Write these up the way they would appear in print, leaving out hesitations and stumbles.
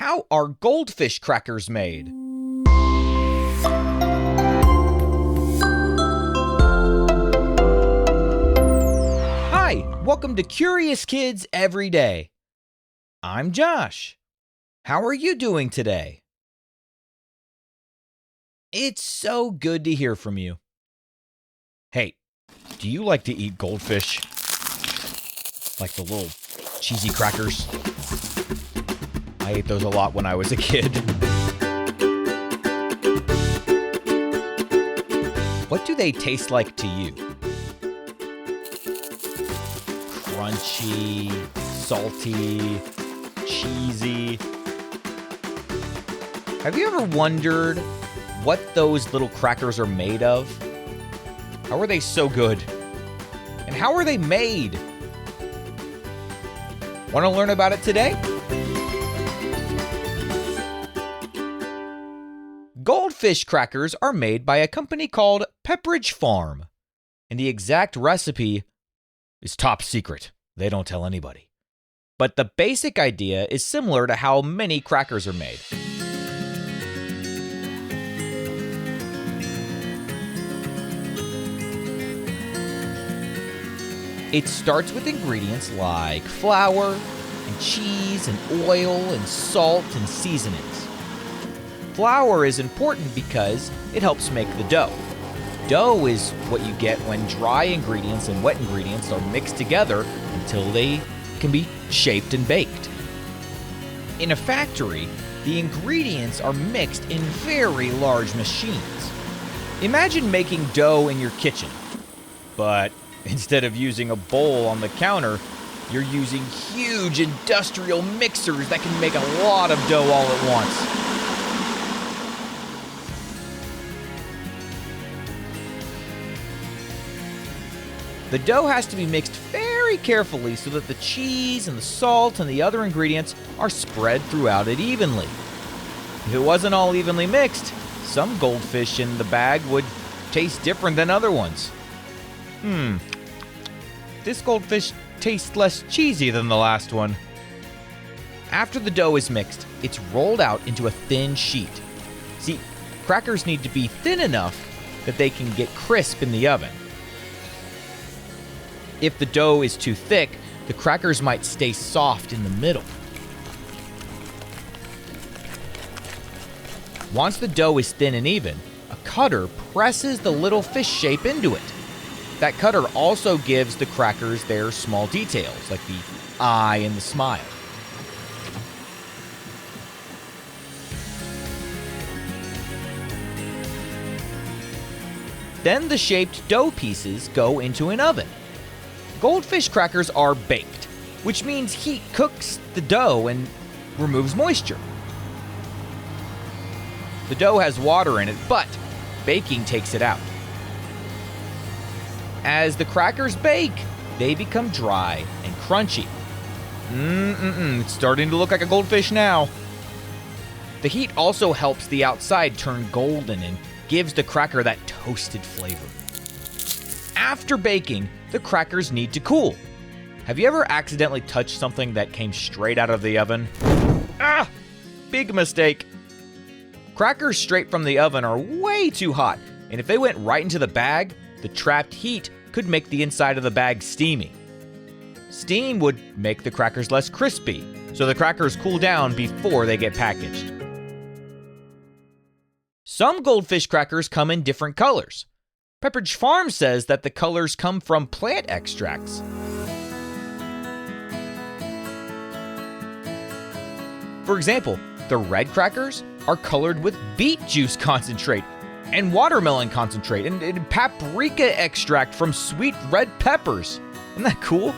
How are goldfish crackers made? Hi, welcome to Curious Kids Every Day. I'm Josh. How are you doing today? It's so good to hear from you. Hey, do you like to eat goldfish? Like the little cheesy crackers? I ate those a lot when I was a kid. What do they taste like to you? Crunchy, salty, cheesy. Have you ever wondered what those little crackers are made of? How are they so good? And how are they made? Want to learn about it today? Goldfish crackers are made by a company called Pepperidge Farm, and the exact recipe is top secret. They don't tell anybody. But the basic idea is similar to how many crackers are made. It starts with ingredients like flour and cheese and oil and salt and seasonings. Flour is important because it helps make the dough. Dough is what you get when dry ingredients and wet ingredients are mixed together until they can be shaped and baked. In a factory, the ingredients are mixed in very large machines. Imagine making dough in your kitchen, but instead of using a bowl on the counter, you're using huge industrial mixers that can make a lot of dough all at once. The dough has to be mixed very carefully so that the cheese and the salt and the other ingredients are spread throughout it evenly. If it wasn't all evenly mixed, some goldfish in the bag would taste different than other ones. This goldfish tastes less cheesy than the last one. After the dough is mixed, it's rolled out into a thin sheet. See, crackers need to be thin enough that they can get crisp in the oven. If the dough is too thick, the crackers might stay soft in the middle. Once the dough is thin and even, a cutter presses the little fish shape into it. That cutter also gives the crackers their small details, like the eye and the smile. Then the shaped dough pieces go into an oven. Goldfish crackers are baked, which means heat cooks the dough and removes moisture. The dough has water in it, but baking takes it out. As the crackers bake, they become dry and crunchy. It's starting to look like a goldfish now. The heat also helps the outside turn golden and gives the cracker that toasted flavor. After baking, the crackers need to cool. Have you ever accidentally touched something that came straight out of the oven? Big mistake. Crackers straight from the oven are way too hot, and if they went right into the bag, the trapped heat could make the inside of the bag steamy. Steam would make the crackers less crispy, so the crackers cool down before they get packaged. Some goldfish crackers come in different colors. Pepperidge Farm says that the colors come from plant extracts. For example, the red crackers are colored with beet juice concentrate and watermelon concentrate and paprika extract from sweet red peppers. Isn't that cool?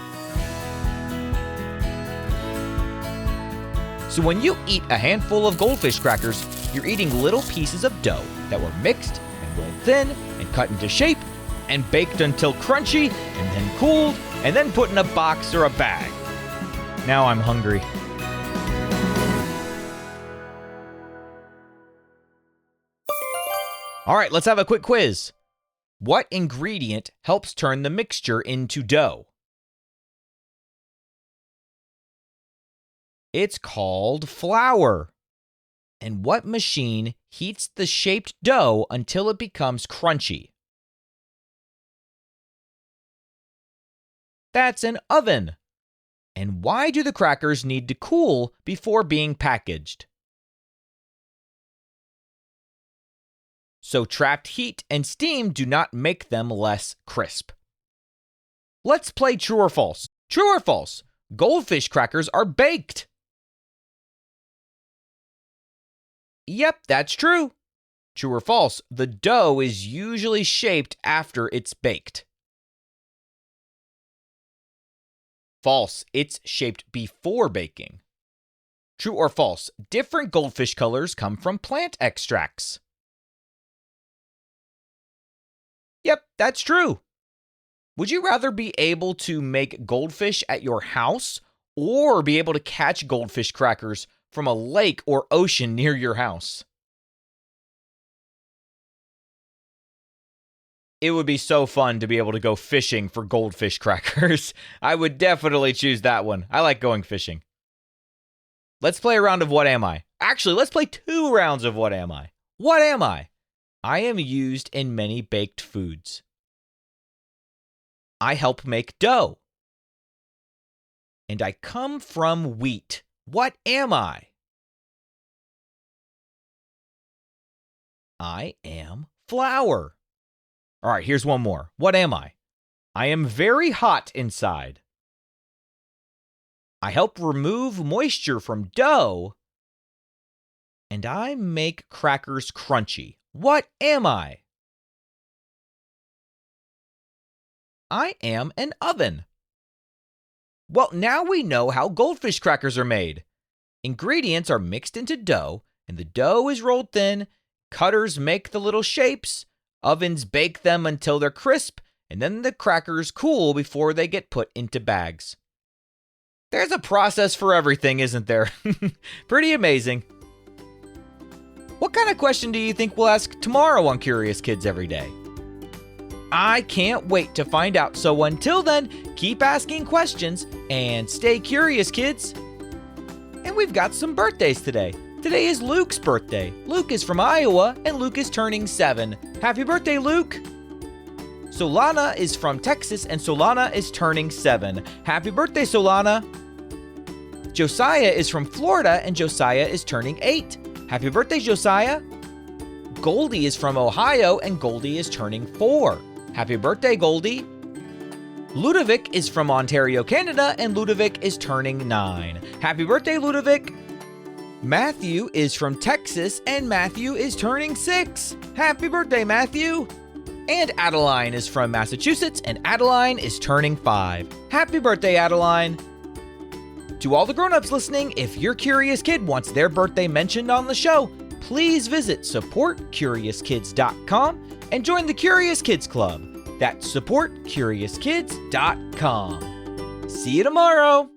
So when you eat a handful of goldfish crackers, you're eating little pieces of dough that were mixed and rolled thin and cut into shape and baked until crunchy and then cooled and then put in a box or a bag. Now I'm hungry. All right, let's have a quick quiz. What ingredient helps turn the mixture into dough? It's called flour. And what machine heats the shaped dough until it becomes crunchy? That's an oven. And why do the crackers need to cool before being packaged? So trapped heat and steam do not make them less crisp. Let's play true or false. True or false? Goldfish crackers are baked. Yep, that's true. True or false? The dough is usually shaped after it's baked. False, it's shaped before baking. True or false? Different goldfish colors come from plant extracts. Yep, that's true. Would you rather be able to make goldfish at your house or be able to catch goldfish crackers from a lake or ocean near your house? It would be so fun to be able to go fishing for goldfish crackers. I would definitely choose that one. I like going fishing. Let's play a round of What Am I? Actually, let's play 2 rounds of What Am I? What am I? I am used in many baked foods. I help make dough. And I come from wheat. What am I? I am flour. All right, here's one more. What am I? I am very hot inside. I help remove moisture from dough. And I make crackers crunchy. What am I? I am an oven. Well, now we know how goldfish crackers are made. Ingredients are mixed into dough, and the dough is rolled thin. Cutters make the little shapes. Ovens bake them until they're crisp, and then the crackers cool before they get put into bags. There's a process for everything, isn't there? Pretty amazing. What kind of question do you think we'll ask tomorrow on Curious Kids Every Day? I can't wait to find out, so until then, keep asking questions and stay curious, kids. And we've got some birthdays today. Today is Luke's birthday. Luke is from Iowa, and Luke is turning 7. Happy birthday, Luke! Solana is from Texas, and Solana is turning 7. Happy birthday, Solana! Josiah is from Florida, and Josiah is turning 8. Happy birthday, Josiah! Goldie is from Ohio, and Goldie is turning 4. Happy birthday, Goldie! Ludovic is from Ontario, Canada, and Ludovic is turning 9. Happy birthday, Ludovic! Matthew is from Texas, and Matthew is turning 6. Happy birthday, Matthew! And Adeline is from Massachusetts, and Adeline is turning 5. Happy birthday, Adeline! To all the grown-ups listening, if your curious kid wants their birthday mentioned on the show, please visit supportcuriouskids.com and join the Curious Kids Club. That's supportcuriouskids.com. See you tomorrow!